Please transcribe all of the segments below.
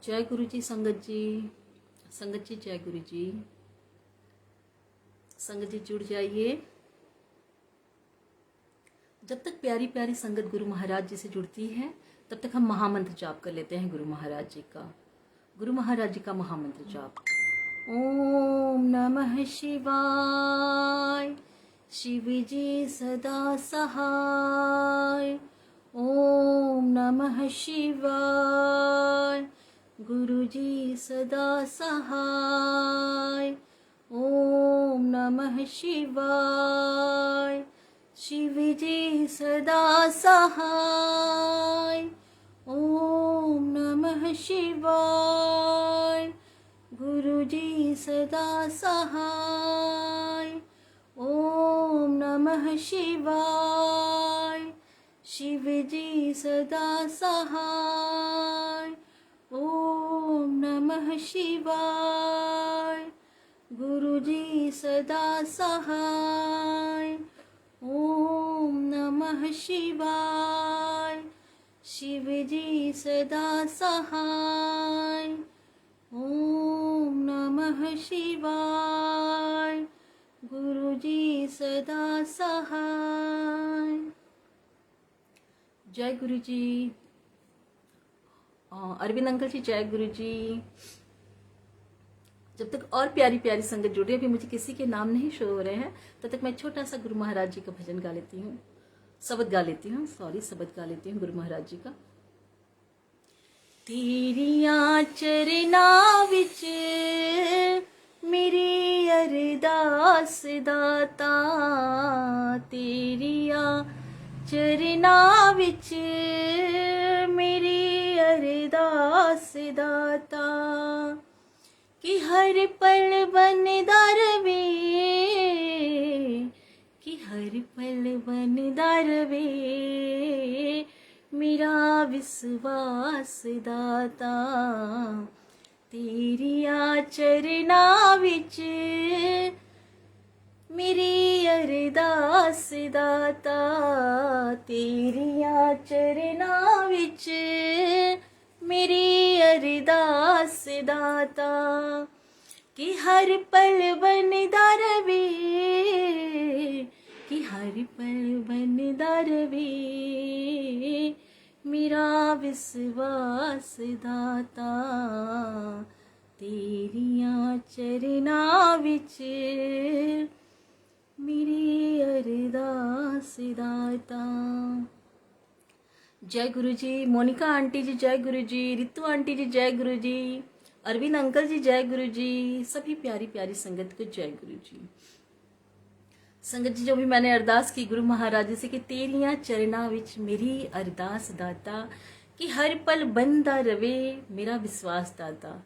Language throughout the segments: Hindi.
जय गुरु जी। संगत जी, संगत जी जय गुरु जी। संगत जी जुड़ जाइए। जब तक प्यारी प्यारी संगत गुरु महाराज जी से जुड़ती है तब तक हम महामंत्र जाप कर लेते हैं गुरु महाराज जी का। गुरु महाराज जी का महामंत्र जाप। ओम नमः शिवाय। शिव जी सदा सहाय। ओम नमः शिवाय। गुरु जी सदा सहाय। ओम नमः शिवाय। शिव जी सदा सहाय। ओम नमः शिवाय। गुरु जी सदा सहाय। ओम नमः शिवाय। शिव जी सदा सहाय। ओम नमः शिवाय। गुरु जी सदा सहाय। ओम नमः शिवाय। शिव जी सदा सहाय। ओम नमः शिवाय। गुरु जी सदा सहाय। जय गुरु जी। अरविंद अंकल जी जय गुरु जी। जब तक और प्यारी प्यारी संगत जुड़ रही है, अभी मुझे किसी के नाम नहीं शो हो रहे हैं, तब तक मैं छोटा सा गुरु महाराज जी का भजन गा लेती हूँ, शब्द गा लेती हूँ, शब्द गा लेती हूँ गुरु महाराज जी का। तेरिया चरना विच मेरी अरदास दाता। तेरिया चरना विच मेरी अरदास दाता। कि हर पल बनदा रवे, कि हर पल बनदा रवे मेरा विश्वास दाता। तेरिया चरना विच मेरी अरदास दाता। तेरिया चरना विच मेरी अरदास दाता। कि हर पल बनदा रवे, कि हर पल बनदा रवे मेरा विश्वास दाता। तेरिया चरना विच मेरी अरदास दाता। जय गुरु जी। मोनिका आंटी जी जय गुरु जी। रितु आंटी जी जय गुरु जी। अरविंद अंकल जी जय गुरु जी। सभी प्यारी प्यारी संगत को जय गुरु जी। संगत जी, जो भी मैंने अरदास की गुरु महाराज जी से कि तेरिया चरना विच मेरी अरदास दाता। कि हर पल बनदा रवे मेरा विश्वास दाता।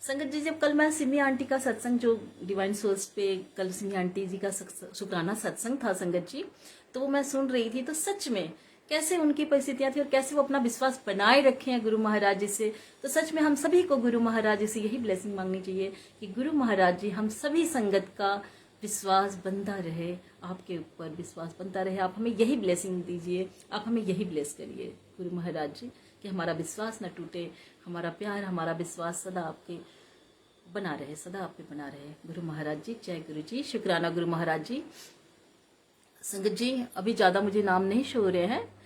संगत जी, जब कल मैं सिमी आंटी का सत्संग, जो डिवाइन सोर्स पे कल सिमी आंटी जी का शुक्राना सत्संग था संगत जी, तो वो मैं सुन रही थी, तो सच में कैसे उनकी परिस्थितियां थी और कैसे वो अपना विश्वास बनाए रखे हैं गुरु महाराज जी से। तो सच में हम सभी को गुरु महाराज जी से यही ब्लेसिंग मांगनी चाहिए कि गुरु महाराज जी हम सभी संगत का विश्वास बनता रहे, आपके ऊपर विश्वास बनता रहे। आप हमें यही ब्लेसिंग दीजिए, आप हमें यही ब्लेस करिए गुरु महाराज जी, कि हमारा विश्वास न टूटे, हमारा प्यार, हमारा विश्वास सदा आपके बना रहे, सदा आप पे बना रहे। गुरु महाराज जी जय गुरु जी। शुक्राना गुरु महाराज जी। संगत जी, अभी ज्यादा मुझे नाम नहीं शो हो रहे हैं।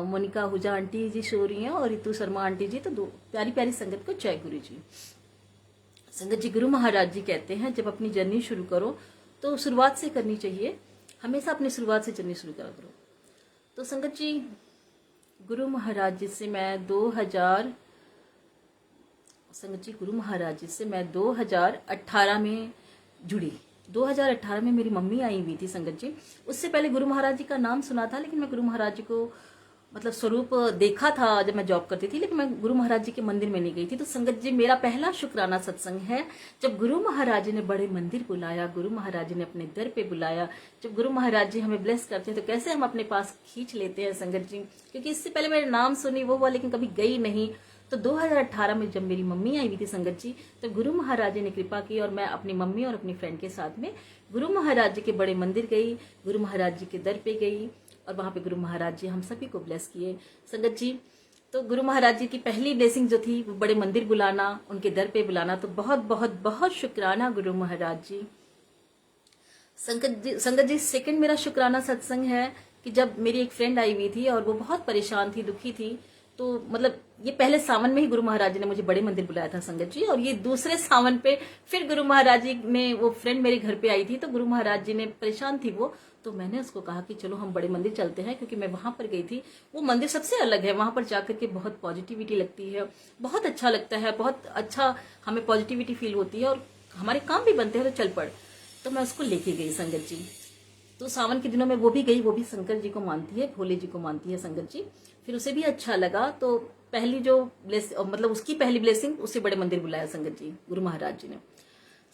मोनिका हुजा आंटी जी शो रही हैं और रितु शर्मा आंटी जी। तो दो प्यारी प्यारी संगत को जय गुरु जी। संगत जी, गुरु महाराज जी कहते हैं जब अपनी जर्नी शुरू करो तो शुरुआत से करनी चाहिए, हमेशा अपनी शुरुआत से जर्नी शुरू करा करो। तो संगत जी, गुरु महाराज जी से मैं 2018 में जुड़ी। 2018 में मेरी मम्मी आई हुई थी संगत जी। उससे पहले गुरु महाराज जी का नाम सुना था, लेकिन मैं गुरु महाराज जी को मतलब स्वरूप देखा था जब मैं जॉब करती थी, लेकिन मैं गुरु महाराज जी के मंदिर में नहीं गई थी। तो संगत जी, मेरा पहला शुक्राना सत्संग है जब गुरु महाराज जी ने बड़े मंदिर बुलाया, गुरु महाराज जी ने अपने दर पे बुलाया। जब गुरु महाराज जी हमें ब्लेस करते हैं तो कैसे हम अपने पास खींच लेते हैं संगत जी, क्योंकि इससे पहले मेरे नाम सुनी वो हुआ, लेकिन कभी गई नहीं। तो 2018 में जब मेरी मम्मी आई हुई थी संगत जी, तो गुरु महाराज जी ने कृपा की और मैं अपनी मम्मी और अपनी फ्रेंड के साथ में गुरु महाराज जी के बड़े मंदिर गई, गुरु महाराज जी के दर पे गई और वहां पे गुरु महाराज जी हम सभी को ब्लेस किए। संगत जी, तो गुरु महाराज जी की पहली ब्लेसिंग जो थी वो बड़े मंदिर बुलाना, उनके दर पे बुलाना। तो बहुत बहुत बहुत शुक्राना गुरु महाराज जी। संगत जी सेकंड मेरा शुक्राना सत्संग है कि जब मेरी एक फ्रेंड आई हुई थी और वो बहुत परेशान थी, दुखी थी, तो मतलब ये पहले सावन में ही गुरु महाराज जी ने मुझे बड़े मंदिर बुलाया था संगत जी, और ये दूसरे सावन पे फिर गुरु महाराज जी ने, वो फ्रेंड मेरे घर पे आई थी, तो गुरु महाराज जी ने, परेशान थी वो, तो मैंने उसको कहा कि चलो हम बड़े मंदिर चलते हैं, क्योंकि मैं वहां पर गई थी। वो मंदिर सबसे अलग है, वहां पर जाकर के बहुत पॉजिटिविटी लगती है, बहुत अच्छा लगता है, बहुत अच्छा हमें पॉजिटिविटी फील होती है और हमारे काम भी बनते हैं। तो चल पड़, तो मैं उसको लेके गई संगत जी। तो सावन के दिनों में वो भी गई, वो भी शंकर जी को मानती है, भोले जी को मानती है संगत जी। फिर उसे भी अच्छा लगा, तो पहली जो मतलब उसकी पहली ब्लेसिंग, उसे बड़े मंदिर बुलाया संगत जी, गुरु महाराज जी ने।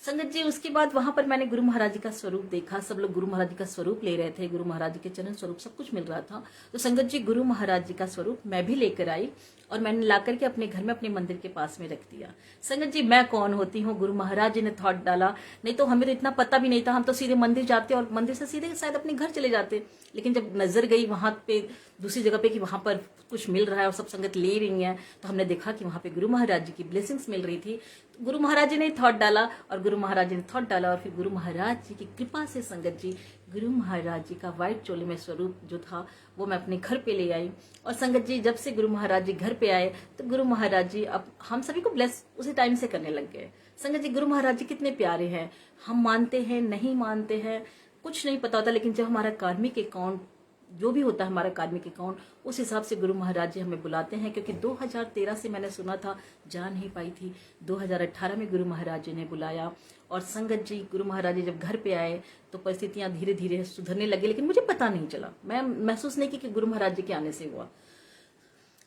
संगत जी उसके बाद वहां पर मैंने गुरु महाराज जी का स्वरूप देखा, सब लोग गुरु महाराज जी का स्वरूप ले रहे थे, गुरु महाराज जी के चरण स्वरूप सब कुछ मिल रहा था। तो संगत जी गुरु महाराज जी का स्वरूप मैं भी लेकर आई और मैंने ला करके अपने घर में, अपने मंदिर के पास में रख दिया। संगत जी मैं कौन होती हूँ, गुरु महाराज जी ने थॉट डाला, नहीं तो हमें तो इतना पता भी नहीं था, हम तो सीधे मंदिर जाते और मंदिर से सीधे शायद अपने घर चले जाते। लेकिन जब नजर गई वहां पे दूसरी जगह पे कि वहां पर कुछ मिल रहा है और सब संगत ले रही है, तो हमने देखा कि वहां पे गुरु महाराज जी की ब्लेसिंग्स मिल रही थी। तो गुरु महाराज जी ने थॉट डाला और गुरु महाराज जी ने थॉट डाला, और फिर गुरु महाराज जी की कृपा से संगत जी गुरु महाराज जी का व्हाइट चोले में स्वरूप जो था वो मैं अपने घर पे ले आई। और संगत जी जब से गुरु महाराज जी घर पे आए, तो गुरु महाराज जी अब हम सभी को ब्लेस उसी टाइम से करने लग गए। संगत जी गुरु महाराज जी कितने प्यारे हैं, हम मानते हैं नहीं मानते हैं कुछ नहीं पता होता, लेकिन जब हमारा कार्मिक अकाउंट जो भी होता है, हमारा कार्मिक अकाउंट, उस हिसाब से गुरु महाराज जी हमें बुलाते हैं। क्योंकि 2013 से मैंने सुना था, जा नहीं पाई थी, 2018 में गुरु महाराज जी ने बुलाया। और संगत जी गुरु महाराज जी जब घर पे आए तो परिस्थितियां धीरे धीरे सुधरने लगी, लेकिन मुझे पता नहीं चला, मैं महसूस नहीं की कि गुरु महाराज जी के आने से हुआ।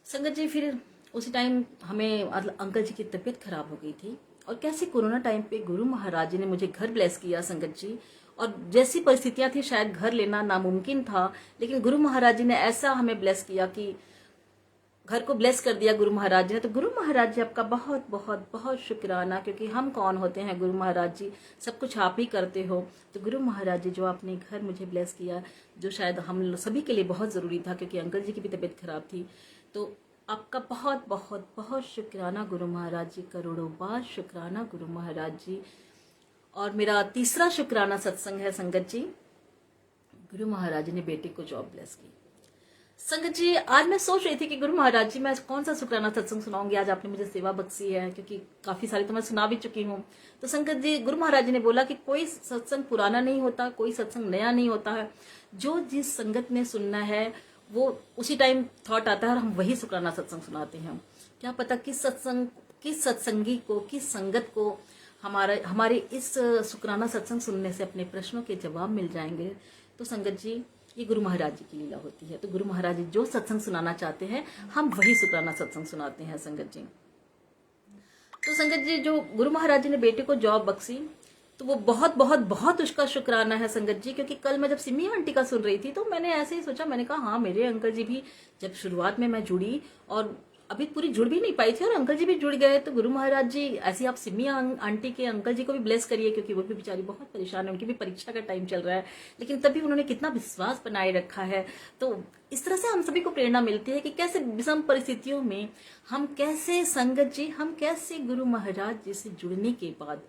संगत जी फिर उसी टाइम हमें अंकल जी की तबीयत खराब हो गई थी, और कैसे कोरोना टाइम पे गुरु महाराज जी ने मुझे घर ब्लेस किया संगत जी। और जैसी परिस्थितियां थी शायद घर लेना नामुमकिन था, लेकिन गुरु महाराज जी ने ऐसा हमें ब्लेस किया कि घर को ब्लेस कर दिया गुरु महाराज जी ने। तो गुरु महाराज जी आपका बहुत बहुत बहुत शुक्राना, क्योंकि हम कौन होते हैं, गुरु महाराज जी सब कुछ आप ही करते हो। तो गुरु महाराज जी जो आपने घर मुझे ब्लेस किया, जो शायद हम सभी के लिए बहुत जरूरी था, क्योंकि अंकल जी की भी तबीयत खराब थी। तो आपका बहुत बहुत बहुत शुक्राना गुरु महाराज जी, करोड़ों बार शुक्राना गुरु महाराज जी। और मेरा तीसरा शुक्राना सत्संग है संगत जी, गुरु महाराज जी ने बेटे को जॉब ब्लेस की। संगत जी आज मैं सोच रही थी कि गुरु महाराज जी मैं कौन सा शुक्राना सत्संग सुनाऊंगी, आज आपने मुझे सेवा बख्शी है, क्योंकि काफी सारी तो मैं सुना भी चुकी हूँ। तो संगत जी गुरु महाराज जी ने बोला कि कोई सत्संग पुराना नहीं होता, कोई सत्संग नया नहीं होता है, जो जिस संगत में सुनना है वो उसी टाइम थॉट आता है और हम वही शुक्राना सत्संग सुनाते हैं। क्या पता किस सत्संगी को, किस संगत को हमारे इस शुक्राना सत्संग सुनने से अपने प्रश्नों के जवाब मिल जाएंगे। तो संगत जी ये गुरु महाराज जी की लीला होती है। तो गुरु महाराज जी जो सत्संग सुनाना चाहते हैं हम वही शुक्राना सत्संग सुनाते हैं संगत जी। तो संगत जी जो गुरु महाराज जी ने बेटे को जॉब बख्शी, तो वो बहुत बहुत बहुत उसका शुक्राना है संगत जी। क्योंकि कल मैं जब सिमी आंटी का सुन रही थी तो मैंने ऐसे ही सोचा, मैंने कहा हाँ मेरे अंकल जी भी जब शुरुआत में मैं जुड़ी और अभी पूरी जुड़ भी नहीं पाई थी और अंकल जी भी जुड़ गए, तो गुरु महाराज जी ऐसे आप सिमी आंटी के अंकल जी को भी ब्लेस करिए, क्योंकि वो भी बेचारी बहुत परेशान है, उनकी भी परीक्षा का टाइम चल रहा है, लेकिन तभी उन्होंने कितना विश्वास बनाए रखा है। तो इस तरह से हम सभी को प्रेरणा मिलती है कि कैसे विषम परिस्थितियों में हम कैसे संगत जी, हम कैसे गुरु महाराज जी से जुड़ने के बाद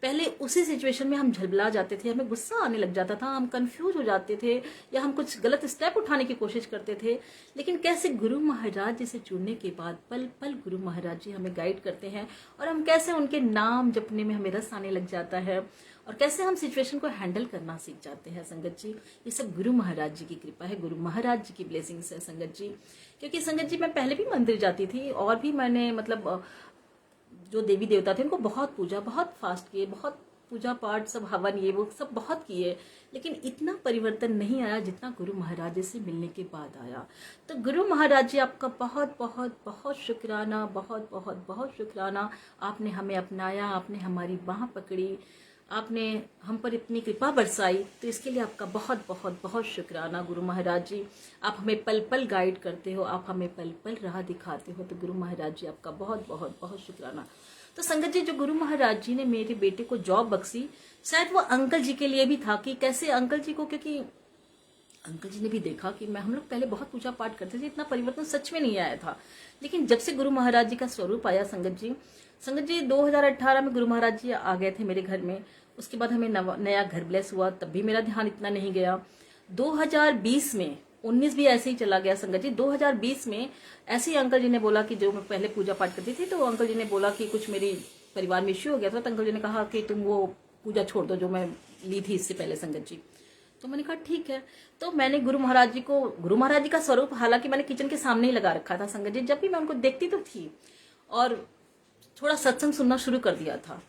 पहले उसी सिचुएशन में हम झलबला जाते थे, हमें गुस्सा आने लग जाता था, हम कंफ्यूज हो जाते थे या हम कुछ गलत स्टेप उठाने की कोशिश करते थे, लेकिन कैसे गुरु महाराज जी से जुड़ने के बाद पल पल गुरु महाराज जी हमें गाइड करते हैं और हम कैसे उनके नाम जपने में हमें रस आने लग जाता है और कैसे हम सिचुएशन को हैंडल करना सीख जाते हैं संगत जी। ये सब गुरु महाराज जी की कृपा है, गुरु महाराज जी की ब्लेसिंग्स है संगत जी। क्योंकि संगत जी मैं पहले भी मंदिर जाती थी और भी मैंने मतलब जो देवी देवता थे उनको बहुत पूजा, बहुत फास्ट किए, बहुत पूजा पाठ, सब हवन ये वो सब बहुत किए, लेकिन इतना परिवर्तन नहीं आया जितना गुरु महाराज जी से मिलने के बाद आया। तो गुरु महाराज जी आपका बहुत बहुत बहुत शुक्राना, बहुत बहुत बहुत शुक्राना। आपने हमें अपनाया, आपने हमारी बाह पकड़ी, आपने हम पर इतनी कृपा बरसाई, तो इसके लिए आपका बहुत बहुत बहुत शुक्राना गुरु महाराज जी। आप हमें पल पल गाइड करते हो, आप हमें पल पल राह दिखाते हो, तो गुरु महाराज जी आपका बहुत बहुत बहुत शुक्राना। तो संगत जी जो गुरु महाराज जी ने मेरे बेटे को जॉब बख्शी, शायद वो अंकल जी के लिए भी था कि कैसे अंकल जी को, क्योंकि अंकल जी ने भी देखा कि हम लोग पहले बहुत पूजा पाठ करते थे, इतना परिवर्तन सच में नहीं आया था। लेकिन जब से गुरु महाराज जी का स्वरूप आया संगत जी 2018 में गुरु महाराज जी आ गए थे मेरे घर में। उसके बाद हमें नया घर ब्लेस हुआ, तब भी मेरा ध्यान इतना नहीं गया। 2020 में 19 भी ऐसे ही चला गया संगत जी। 2020 में ऐसे ही अंकल जी ने बोला कि जो मैं पहले पूजा पाठ करती थी, तो अंकल जी ने बोला कि कुछ मेरी परिवार में इश्यू हो गया था, तो अंकल जी ने कहा कि तुम वो पूजा छोड़ दो जो मैं ली थी इससे पहले संगत जी। तो मैंने कहा ठीक है। तो मैंने गुरु महाराज जी का स्वरूप हालांकि मैंने किचन के सामने ही लगा रखा था संगत जी। जब भी मैं उनको देखती तो थी और थोड़ा सत्संग सुनना शुरू कर दिया था।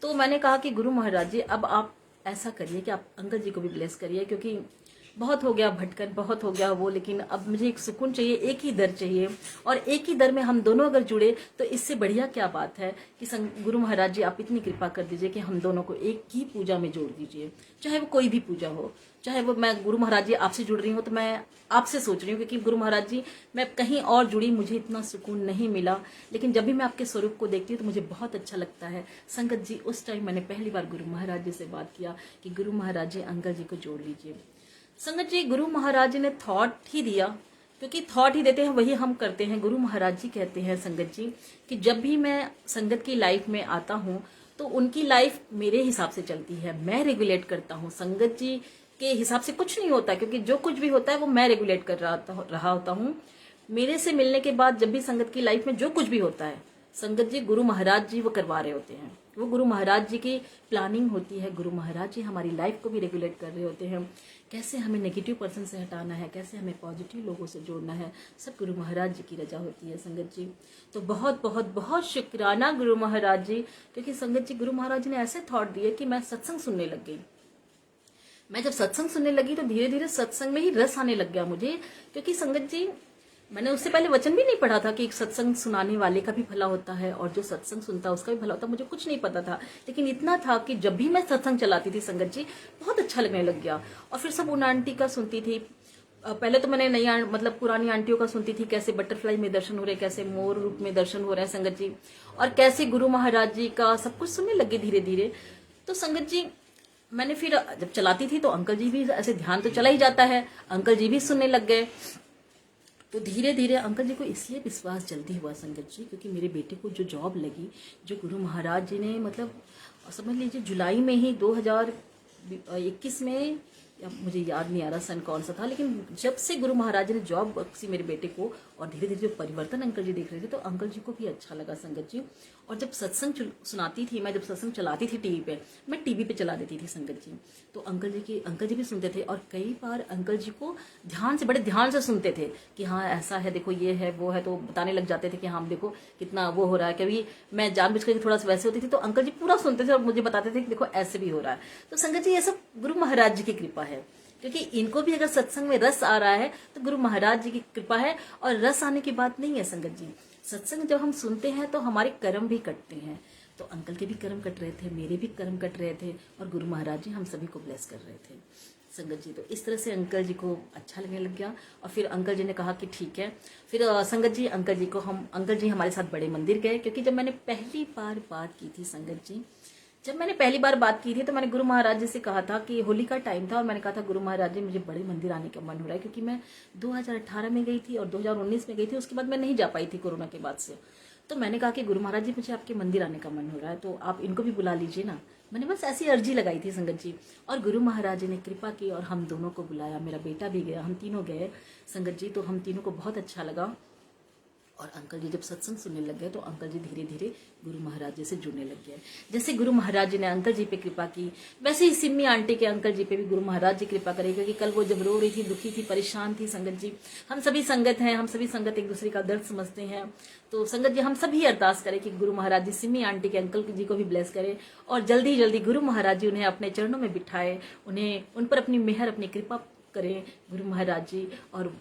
तो मैंने कहा कि गुरु महाराज जी अब आप ऐसा करिए कि आप अंकल जी को भी ब्लेस करिए, क्योंकि बहुत हो गया भटकन, बहुत हो गया वो, लेकिन अब मुझे एक सुकून चाहिए, एक ही दर चाहिए। और एक ही दर में हम दोनों अगर जुड़े तो इससे बढ़िया क्या बात है कि गुरु महाराज जी आप इतनी कृपा कर दीजिए कि हम दोनों को एक ही पूजा में जोड़ दीजिए, चाहे वो कोई भी पूजा हो। चाहे वो मैं गुरु महाराज जी आपसे जुड़ रही हूँ तो मैं आपसे सोच रही हूँ, क्योंकि गुरु महाराज जी मैं कहीं और जुड़ी, मुझे इतना सुकून नहीं मिला, लेकिन जब भी मैं आपके स्वरूप को देखती हूँ तो मुझे बहुत अच्छा लगता है। संगत जी उस टाइम मैंने पहली बार गुरु महाराज जी से बात किया कि गुरु महाराज जी अंकल जी को जोड़ लीजिए। संगत जी गुरु महाराज जी ने थॉट ही दिया, क्योंकि थॉट ही देते हैं वही हम करते हैं। गुरु महाराज जी कहते हैं संगत जी कि जब भी मैं संगत की लाइफ में आता हूँ तो उनकी लाइफ मेरे हिसाब से चलती है, मैं रेगुलेट करता हूँ। संगत जी के हिसाब से कुछ नहीं होता, क्योंकि जो कुछ भी होता है वो मैं रेगुलेट कर रहा होता हूँ। मेरे से मिलने के बाद जब भी संगत की लाइफ में जो कुछ भी होता है संगत जी गुरु महाराज जी वो करवा रहे होते हैं, वो गुरु महाराज जी की प्लानिंग होती है। गुरु महाराज जी हमारी लाइफ को भी रेगुलेट कर रहे होते हैं, कैसे हमें नेगेटिव पर्सन से हटाना है, कैसे हमें पॉजिटिव लोगों से जोड़ना है, सब गुरु महाराज जी की रजा होती है संगत जी। तो बहुत बहुत बहुत शुक्राना गुरु महाराज जी, क्योंकि संगत जी गुरु महाराज जी ने ऐसे थॉट दिए कि मैं सत्संग सुनने लग गई। मैं जब सत्संग सुनने लगी तो धीरे धीरे सत्संग में ही रस आने लग गया मुझे, क्योंकि संगत जी मैंने उससे पहले वचन भी नहीं पढ़ा था कि एक सत्संग सुनाने वाले का भी भला होता है और जो सत्संग सुनता है उसका भी भला होता है। मुझे कुछ नहीं पता था, लेकिन इतना था कि जब भी मैं सत्संग चलाती थी संगत जी बहुत अच्छा लगने लग गया। और फिर सब उन आंटी का सुनती थी। पहले तो मैंने नई मतलब पुरानी आंटियों का सुनती थी, कैसे बटरफ्लाई में दर्शन हो रहे, कैसे मोर रूप में दर्शन हो रहे हैं संगत जी, और कैसे गुरु महाराज जी का सब कुछ सुनने लगे धीरे धीरे। तो संगत जी मैंने फिर जब चलाती थी तो अंकल जी भी ऐसे, ध्यान तो चला ही जाता है, अंकल जी भी सुनने लग गए। तो धीरे धीरे अंकल जी को इसलिए विश्वास जल्दी हुआ संगत जी, क्योंकि मेरे बेटे को जो जॉब लगी, जो गुरु महाराज जी ने मतलब समझ लीजिए जुलाई में ही 2021 में, या मुझे याद नहीं आ रहा सन कौन सा था, लेकिन जब से गुरु महाराज जी ने जॉब बख्शी मेरे बेटे को और धीरे धीरे जो परिवर्तन अंकल जी देख रहे थे तो अंकल जी को भी अच्छा लगा संगत जी। और जब सत्संग सुनाती थी मैं, जब सत्संग चलाती थी टीवी पे, मैं टीवी पे चला देती थी संगत जी, तो अंकल जी भी सुनते थे। और कई बार अंकल जी को बड़े ध्यान से सुनते थे कि हाँ ऐसा है, देखो ये है वो है, तो बताने लग जाते थे कि हाँ देखो कितना वो हो रहा है। कभी मैं जानबूझ कर थोड़ा सा वैसे होती थी तो अंकल जी पूरा सुनते थे और मुझे बताते थे कि देखो ऐसे भी हो रहा है। तो संगत जी ये सब गुरु महाराज जी की कृपा है, क्योंकि इनको भी अगर सत्संग में रस आ रहा है तो गुरु महाराज जी की कृपा है। और रस आने की बात नहीं है संगत जी, सत्संग जब हम सुनते हैं तो हमारे कर्म भी कटते हैं। तो अंकल के भी कर्म कट रहे थे, मेरे भी कर्म कट रहे थे, और गुरु महाराज जी हम सभी को ब्लेस कर रहे थे संगत जी। तो इस तरह से अंकल जी को अच्छा लगने लग गया। और फिर अंकल जी ने कहा कि ठीक है। फिर संगत जी अंकल जी हमारे साथ बड़े मंदिर गए, क्योंकि जब मैंने पहली बार बात की थी संगत जी, जब मैंने पहली बार बात की थी तो मैंने गुरु महाराज जी से कहा था कि होली का टाइम था, और मैंने कहा था गुरु महाराज जी मुझे बड़े मंदिर आने का मन हो रहा है, क्योंकि मैं 2018 में गई थी और 2019 में गई थी, उसके बाद मैं नहीं जा पाई थी कोरोना के बाद से। तो मैंने कहा कि गुरु महाराज जी मुझे आपके मंदिर आने का मन हो रहा है, तो आप इनको भी बुला लीजिए ना। मैंने बस ऐसी अर्जी लगाई थी संगत जी, और गुरु महाराज जी ने कृपा की और हम दोनों को बुलाया, मेरा बेटा भी गया, हम तीनों गए संगत जी। तो हम तीनों को बहुत अच्छा लगा। और अंकल जी जब सत्संग सुनने लग गए तो अंकल जी धीरे धीरे गुरु महाराज जी से जुड़ने लग गए। जैसे गुरु महाराज जी ने अंकल जी पे कृपा की, वैसे ही सिम्मी आंटी के अंकल जी पे भी गुरु महाराज जी कृपा करें, क्योंकि कल वो जब रो रही थी, दुखी थी, परेशान थी संगत जी, हम सभी संगत हैं, हम सभी संगत एक दूसरे का दर्द समझते हैं। तो संगत जी हम सभी अरदास करें कि गुरु महाराज जी सिम्मी आंटी के अंकल जी को भी ब्लेस करें, और जल्दी जल्दी गुरु महाराज जी उन्हें अपने चरणों में बिठाए, उन पर अपनी मेहर, अपनी कृपा करें गुरु महाराज जी। और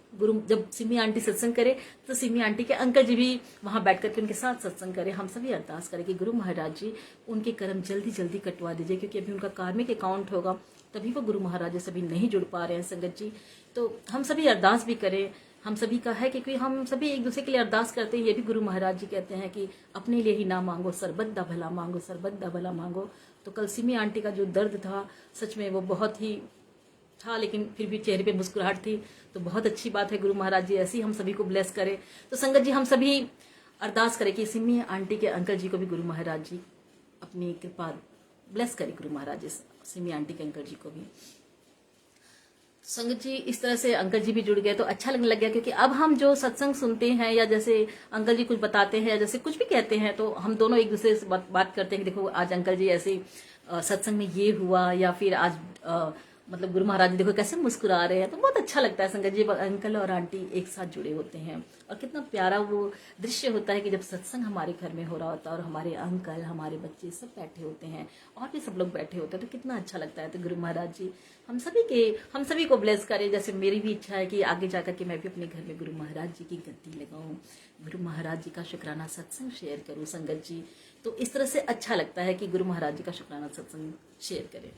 जब सिमी आंटी सत्संग करे तो सिमी आंटी के अंकल जी भी वहां बैठ करके उनके साथ सत्संग करें। हम सभी अरदास करें कि गुरु महाराज जी उनके कर्म जल्दी जल्दी कटवा दीजिए, क्योंकि अभी उनका कार्मिक अकाउंट होगा, तभी वो गुरु महाराज जी सभी नहीं जुड़ पा रहे हैं संगत जी। तो हम सभी अरदास भी करें, हम सभी का है, क्योंकि हम सभी एक दूसरे के लिए अरदास करते हैं। ये भी गुरु महाराज जी कहते हैं कि अपने लिए ही ना मांगो, सरबत दा भला मांगो, सरबत दा भला मांगो। तो कल सिमी आंटी का जो दर्द था सच में वो बहुत ही था, लेकिन फिर भी चेहरे पे मुस्कुराहट थी। तो बहुत अच्छी बात है, गुरु महाराज जी ऐसे ही हम सभी को ब्लेस करें। तो संगत जी हम सभी अरदास करें कि सिमी आंटी के अंकल जी को भी गुरु महाराज जी अपनी कृपा ब्लेस करें, गुरु महाराज जी सिमी आंटी के अंकल जी को भी। संगत जी इस तरह से अंकल जी भी जुड़ गए तो अच्छा लगने लग गया, क्योंकि अब हम जो सत्संग सुनते हैं या जैसे अंकल जी कुछ बताते हैं या जैसे कुछ भी कहते हैं तो हम दोनों एक दूसरे से बात करते हैं कि देखो आज अंकल जी ऐसे सत्संग में ये हुआ, या फिर आज मतलब गुरु महाराज जी देखो कैसे मुस्कुरा रहे हैं। तो बहुत अच्छा लगता है संगत जी, अंकल और आंटी एक साथ जुड़े होते हैं और कितना प्यारा वो दृश्य होता है कि जब सत्संग हमारे घर में हो रहा होता है और हमारे अंकल हमारे बच्चे सब बैठे होते हैं और भी सब लोग बैठे होते हैं, तो कितना अच्छा लगता है। तो गुरु महाराज जी हम सभी को ब्लेस करें। जैसे मेरी भी इच्छा है कि आगे जाकर के मैं भी अपने घर में गुरु महाराज जी की गद्दी लगाऊं, गुरु महाराज जी का शुक्राना सत्संग शेयर करूं संगत जी। तो इस तरह से अच्छा लगता है कि गुरु महाराज जी का शुक्राना सत्संग शेयर करें।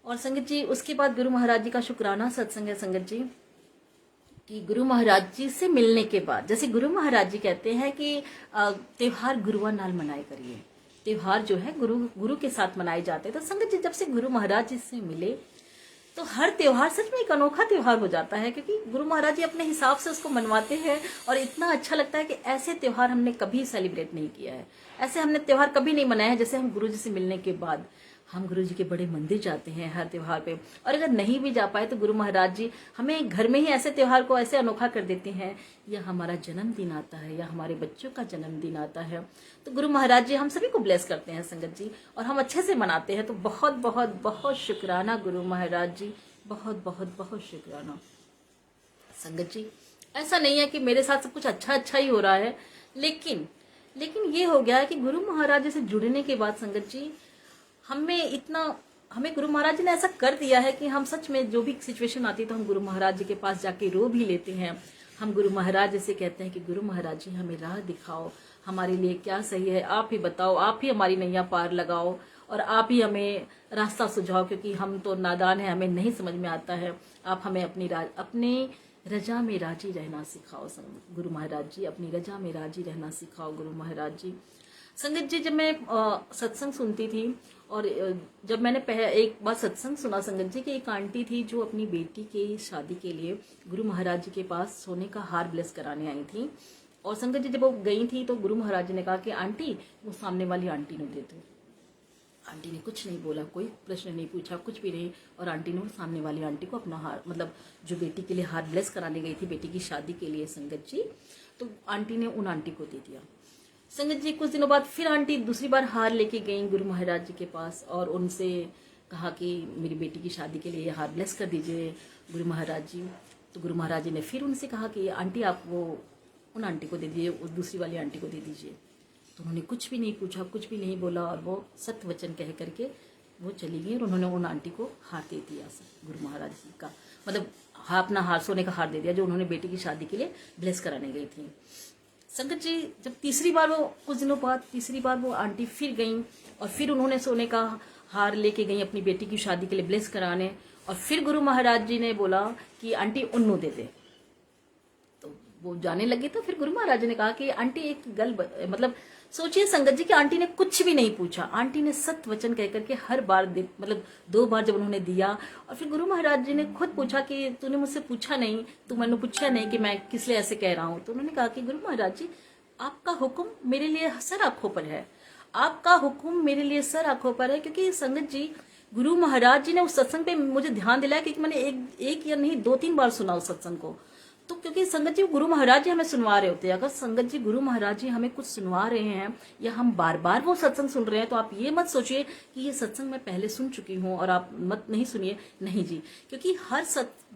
और संगत जी उसके बाद गुरु महाराज जी का शुक्राना सत्संग है संगत जी कि गुरु महाराज जी से मिलने के बाद, जैसे गुरु महाराज जी कहते हैं कि त्योहार गुरुआ नाल मनाए करिए, त्योहार जो है गुरु के साथ मनाए जाते हैं। तो संगत जी जब से गुरु महाराज जी से मिले तो हर त्योहार सच में एक अनोखा त्योहार हो जाता है, क्योंकि गुरु महाराज जी अपने हिसाब से उसको मनवाते हैं और इतना अच्छा लगता है कि ऐसे त्योहार हमने कभी सेलिब्रेट नहीं किया है, ऐसे हमने त्योहार कभी नहीं मनाया है जैसे हम गुरु जी से मिलने के बाद। हम गुरु जी के बड़े मंदिर जाते हैं हर त्योहार पे, और अगर नहीं भी जा पाए तो गुरु महाराज जी हमें घर में ही ऐसे त्योहार को ऐसे अनोखा कर देते हैं, या हमारा जन्मदिन आता है या हमारे बच्चों का जन्मदिन आता है तो गुरु महाराज जी हम सभी को ब्लेस करते हैं संगत जी, और हम अच्छे से मनाते हैं। तो बहुत बहुत बहुत शुक्राना गुरु महाराज जी, बहुत बहुत बहुत शुक्राना संगत जी। ऐसा नहीं है कि मेरे साथ सब कुछ अच्छा ही हो रहा है, लेकिन ये हो गया है कि गुरु महाराज जी से जुड़ने के बाद संगत जी हमें गुरु महाराज जी ने ऐसा कर दिया है कि हम सच में जो भी सिचुएशन आती है तो हम गुरु महाराज जी के पास जाके रो भी लेते हैं। हम गुरु महाराज जी से कहते हैं कि गुरु महाराज जी हमें राह दिखाओ, हमारे लिए क्या सही है आप ही बताओ, आप ही हमारी नैया पार लगाओ और आप ही हमें रास्ता सुझाओ, क्योंकि हम तो नादान हैं, हमें नहीं समझ में आता है। आप हमें अपनी रजा में राजी रहना सिखाओ गुरु महाराज जी, अपनी रजा में राजी रहना सिखाओ गुरु महाराज जी। संगत जी जब मैं सत्संग सुनती थी और जब मैंने एक बार सत्संग सुना संगत जी कि एक आंटी थी जो अपनी बेटी की शादी के लिए गुरु महाराज जी के पास सोने का हार ब्लेस कराने आई थी, और संगत जी जब वो गई थी तो गुरु महाराज जी ने कहा कि आंटी वो सामने वाली आंटी ने दे दो। आंटी ने कुछ नहीं बोला, कोई प्रश्न नहीं पूछा, कुछ भी नहीं, और आंटी ने सामने वाली आंटी को अपना हार, मतलब जो बेटी के लिए हार ब्लेस कराने गई थी बेटी की शादी के लिए संगत जी, तो आंटी ने उन आंटी को दे दिया। संगत जी कुछ दिनों बाद फिर आंटी दूसरी बार हार लेके गई गुरु महाराज जी के पास और उनसे कहा कि मेरी बेटी की शादी के लिए ये हार ब्लेस कर दीजिए गुरु महाराज जी। तो गुरु महाराज जी ने फिर उनसे कहा कि आंटी आप वो उन आंटी को दे दीजिए, उस दूसरी वाली आंटी को दे दीजिए। तो उन्होंने कुछ भी नहीं पूछा, कुछ भी नहीं बोला, और वो सत्य वचन कह करके वो चली गई और उन्होंने उन आंटी को हार दे दिया गुरु महाराज जी का, मतलब अपना हार, सोने का हार दे दिया जो उन्होंने बेटी की शादी के लिए ब्लेस कराने गई थी। संगत जी जब तीसरी बार वो कुछ दिनों बाद तीसरी बार वो आंटी फिर गई और फिर उन्होंने सोने का हार लेके गई अपनी बेटी की शादी के लिए ब्लेस कराने, और फिर गुरु महाराज जी ने बोला कि आंटी उन्नू दे दे। तो वो जाने लगे तो फिर गुरु महाराज जी ने कहा कि आंटी एक मतलब सोचिए संगत जी कि आंटी ने कुछ भी नहीं पूछा, आंटी ने सत्य वचन कह करके हर बार मतलब 2 बार जब उन्होंने दिया, और फिर गुरु महाराज जी ने खुद पूछा कि तूने मुझसे पूछा नहीं, तू मैंने पूछा नहीं कि मैं किस लिए ऐसे कह रहा हूं। तो उन्होंने कहा कि गुरु महाराज जी आपका हुक्म मेरे लिए सर आंखों पर है, आपका हुक्म मेरे लिए सर आंखों पर है। क्योंकि संगत जी गुरु महाराज जी ने उस सत्संग पे मुझे ध्यान दिलाया, क्योंकि मैंने एक या नहीं 2-3 बार सुना उस सत्संग को। तो क्योंकि संगत जी गुरु महाराज जी हमें सुनवा रहे होते हैं, अगर संगत जी गुरु महाराज जी हमें कुछ सुनवा रहे हैं या हम बार बार वो सत्संग सुन रहे हैं, तो आप ये मत सोचिए कि ये सत्संग मैं पहले सुन चुकी हूँ और आप मत नहीं सुनिए, नहीं जी। क्योंकि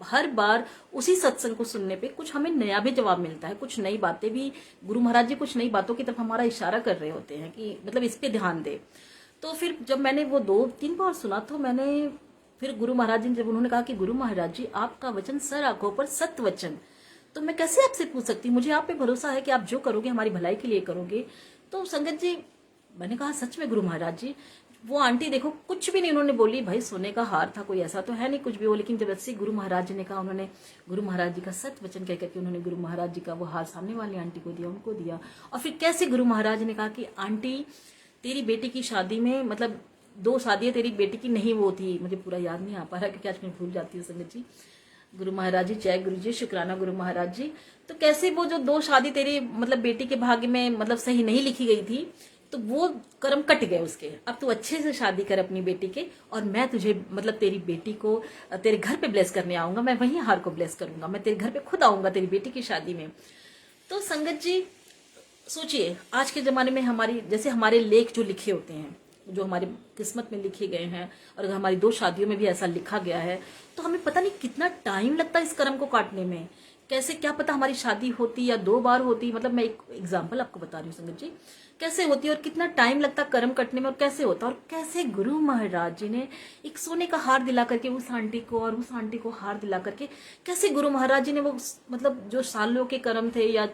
हर बार उसी सत्संग को सुनने पे कुछ हमें नया भी जवाब मिलता है, कुछ नई बातें भी गुरु महाराज जी कुछ नई बातों की तरफ हमारा इशारा कर रहे होते हैं कि मतलब इस पे ध्यान दे। तो फिर जब मैंने वो 2-3 बार सुना तो मैंने फिर गुरु महाराज जी जब उन्होंने कहा कि गुरु महाराज जी आपका वचन सर आंखों पर सत्य वचन, तो मैं कैसे आपसे पूछ सकती, मुझे आप पे भरोसा है कि आप जो करोगे हमारी भलाई के लिए करोगे। तो संगत जी मैंने कहा सच में गुरु महाराज जी, वो आंटी देखो कुछ भी नहीं उन्होंने बोली, भाई सोने का हार था, कोई ऐसा तो है नहीं कुछ भी हो, लेकिन जब ऐसे गुरु महाराज जी ने कहा, उन्होंने गुरु महाराज जी का सत्य वचन कह करके उन्होंने गुरु महाराज जी का वो हार सामने वाली आंटी को दिया, उनको दिया। और फिर कैसे गुरु महाराज ने कहा कि आंटी तेरी बेटी की शादी में मतलब दो शादियां तेरी बेटी की नहीं वो थी, मुझे पूरा याद नहीं आ पा रहा क्योंकि आज मैं भूल जाती हूँ संगत जी। गुरु महाराज जी, जय गुरु जी, शुक्राना गुरु महाराज जी। तो कैसे वो जो दो शादी तेरी मतलब बेटी के भाग्य में मतलब सही नहीं लिखी गई थी, तो वो कर्म कट गए उसके। अब तू अच्छे से शादी कर अपनी बेटी के, और मैं तुझे मतलब तेरी बेटी को तेरे घर पे ब्लेस करने आऊंगा, मैं वहीं हार को ब्लेस करूंगा, मैं तेरे घर पे खुद आऊंगा तेरी बेटी की शादी में। तो संगत जी सोचिए, आज के ज़माने में हमारी जैसे हमारे लेख जो लिखे होते हैं, जो हमारी किस्मत में लिखे गए हैं, और अगर हमारी दो शादियों में भी ऐसा लिखा गया है, तो हमें पता नहीं कितना टाइम लगता है इस कर्म को काटने में। कैसे, क्या पता हमारी शादी होती या 2 बार होती, मतलब मैं एक एग्जाम्पल आपको बता रही हूँ संगत जी, कैसे होती है और कितना टाइम लगता कर्म कटने में, और कैसे होता, और कैसे गुरु महाराज जी ने एक सोने का हार दिला करके उस आंटी को, और उस आंटी को हार दिला करके, कैसे गुरु महाराज जी ने वो मतलब जो सालों के कर्म थे, या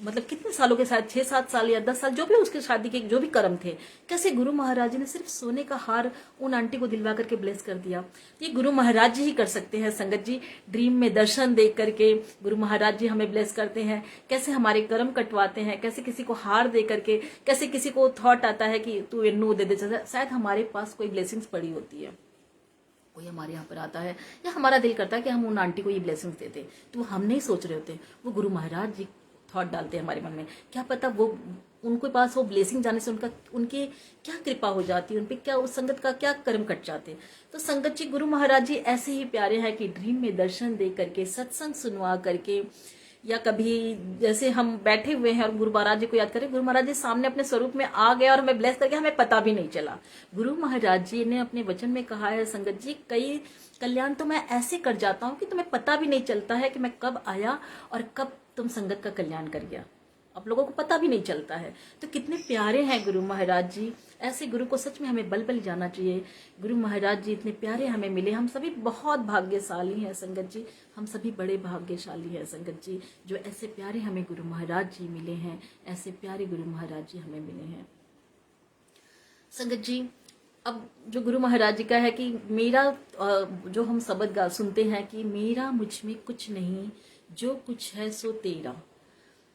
मतलब कितने सालों के साथ, 6-7 साल या 10 साल, जो भी उसके शादी के जो भी कर्म थे, कैसे गुरु महाराज जी ने सिर्फ सोने का हार उन आंटी को दिलवा करके ब्लेस कर दिया। ये गुरु महाराज जी ही कर सकते हैं संगत जी। ड्रीम में दर्शन देख करके गुरु महाराज जी हमें ब्लेस करते हैं, कैसे हमारे कर्म कटवाते हैं, कैसे किसी को हार दे करके, कैसे किसी को थॉट आता है कि तू इन्नू दे दे, शायद हमारे पास कोई ब्लेसिंग्स पड़ी होती है, कोई हमारे यहाँ पर आता है, या हमारा दिल करता है कि हम उन आंटी को ये ब्लेसिंग्स देते, तो हम नहीं सोच रहे होते, वो गुरु महाराज जी थॉट डालते हैं हमारे मन में। क्या पता वो उनके पास वो ब्लेसिंग जाने से उनके क्या कृपा हो जाती है, उनपे क्या उस संगत का क्या कर्म कट जाते। तो संगत जी गुरु महाराज जी ऐसे ही प्यारे हैं कि ड्रीम में दर्शन दे करके, सत्संग सुनवा करके, या कभी जैसे हम बैठे हुए हैं और गुरु महाराज जी को याद करें, गुरु महाराज जी सामने अपने स्वरूप में आ गया और हमें ब्लेस करके, हमें पता भी नहीं चला। गुरु महाराज जी ने अपने वचन में कहा है संगत जी, कई कल्याण तो मैं ऐसे कर जाता हूँ कि तुम्हें पता भी नहीं चलता है कि मैं कब आया और कब तुम संगत का कल्याण कर गया, आप लोगों को पता भी नहीं चलता है। तो कितने प्यारे हैं गुरु महाराज जी। ऐसे गुरु को सच में हमें बल बल जाना चाहिए। गुरु महाराज जी इतने प्यारे हमें मिले, हम सभी बहुत भाग्यशाली हैं संगत जी, हम सभी बड़े भाग्यशाली हैं संगत जी, जो ऐसे प्यारे हमें गुरु महाराज जी मिले हैं, ऐसे प्यारे गुरु महाराज जी हमें मिले हैं संगत जी। अब जो गुरु महाराज जी का है कि मेरा जो हम शब्द गा सुनते हैं कि मेरा मुझ में कुछ नहीं, जो कुछ है सो तेरा।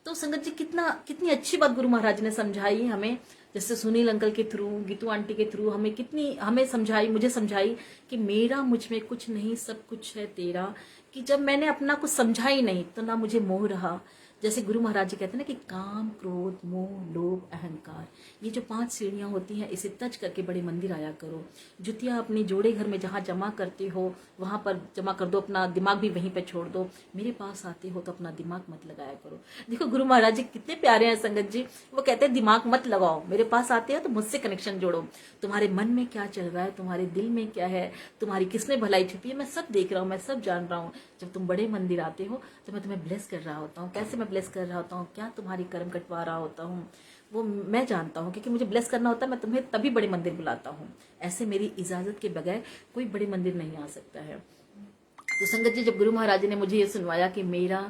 तो संगत जी कितनी अच्छी बात गुरु महाराज ने समझाई हमें, जैसे सुनील अंकल के थ्रू, गीतू आंटी के थ्रू हमें समझाई, मुझे समझाई कि मेरा मुझ में कुछ नहीं, सब कुछ है तेरा। कि जब मैंने अपना कुछ समझा ही नहीं तो ना मुझे मोह रहा। जैसे गुरु महाराज जी कहते हैं ना कि काम, क्रोध, मोह, लोभ, अहंकार, ये जो 5 सीढ़ियां होती हैं, इसे तज करके बड़े मंदिर आया करो। जुतियां अपने जोड़े घर में जहाँ जमा करते हो वहां पर जमा कर दो, अपना दिमाग भी वहीं पे छोड़ दो। मेरे पास आते हो तो अपना दिमाग मत लगाया करो। देखो गुरु महाराज जी कितने प्यारे हैं संगत जी, वो कहते हैं दिमाग मत लगाओ, मेरे पास आते हो तो मुझसे कनेक्शन जोड़ो। तुम्हारे मन में क्या चल रहा है, तुम्हारे दिल में क्या है, तुम्हारी किसमें भलाई छुपी है, मैं सब देख रहा हूँ, मैं सब जान रहा हूँ। जब तुम बड़े मंदिर आते हो तो मैं तुम्हें ब्लेस कर रहा होता हूँ, कैसे मैं ब्लेस कर रहा होता हूँ, क्या तुम्हारी कर्म कटवा रहा होता हूँ, वो मैं जानता हूँ, क्योंकि मुझे ब्लेस करना होता है, मैं तुम्हें तभी बड़े मंदिर बुलाता हूँ। ऐसे मेरी इजाजत के बगैर कोई बड़े मंदिर नहीं आ सकता है। तो संगत जी जब गुरु महाराज ने मुझे ये सुनवाया कि मेरा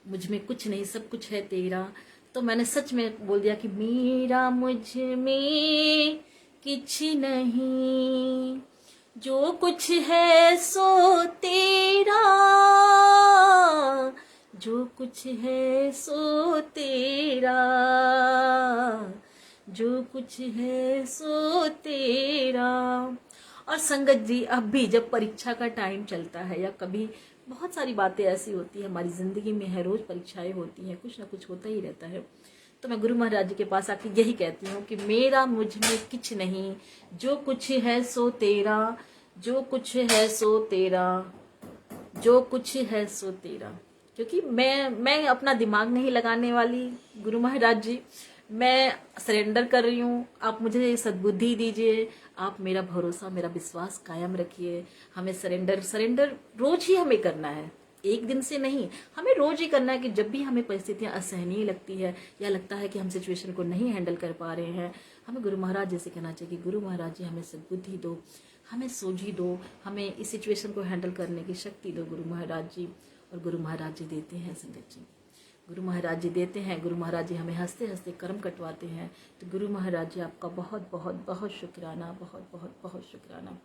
मुझ में कुछ नहीं, सब कुछ है तेरा, तो मैंने सच में बोल दिया कि मेरा मुझ में कुछ नहीं, जो कुछ है सो तेरा, जो कुछ है सो तेरा, जो कुछ है सो तेरा। और संगत जी अब भी जब परीक्षा का टाइम चलता है, या कभी बहुत सारी बातें ऐसी होती है हमारी जिंदगी में है, रोज परीक्षाएं होती हैं, कुछ ना कुछ होता ही रहता है, तो मैं गुरु महाराज जी के पास आके यही कहती हूँ कि मेरा मुझ में कुछ नहीं, जो कुछ है सो तेरा, जो कुछ है सो तेरा, जो कुछ है सो तेरा। क्योंकि मैं अपना दिमाग नहीं लगाने वाली गुरु महाराज जी, मैं सरेंडर कर रही हूँ। आप मुझे सद्बुद्धि दीजिए, आप मेरा भरोसा, मेरा विश्वास कायम रखिए। हमें सरेंडर रोज ही हमें करना है, एक दिन से नहीं, हमें रोज ही करना है। कि जब भी हमें परिस्थितियां असहनीय लगती है या लगता है कि हम सिचुएशन को नहीं हैंडल कर पा रहे हैं, हमें गुरु महाराज जी से कहना चाहिए कि गुरु महाराज जी हमें सद्बुद्धि दो, हमें सोझी दो, हमें इस सिचुएशन को हैंडल करने की शक्ति दो गुरु महाराज जी। और गुरु महाराज जी देते हैं संगत जी, गुरु महाराज जी देते हैं। गुरु महाराज जी हमें हंसते हंसते कर्म कटवाते हैं। तो गुरु महाराज जी आपका बहुत बहुत बहुत शुक्राना, बहुत बहुत बहुत शुक्राना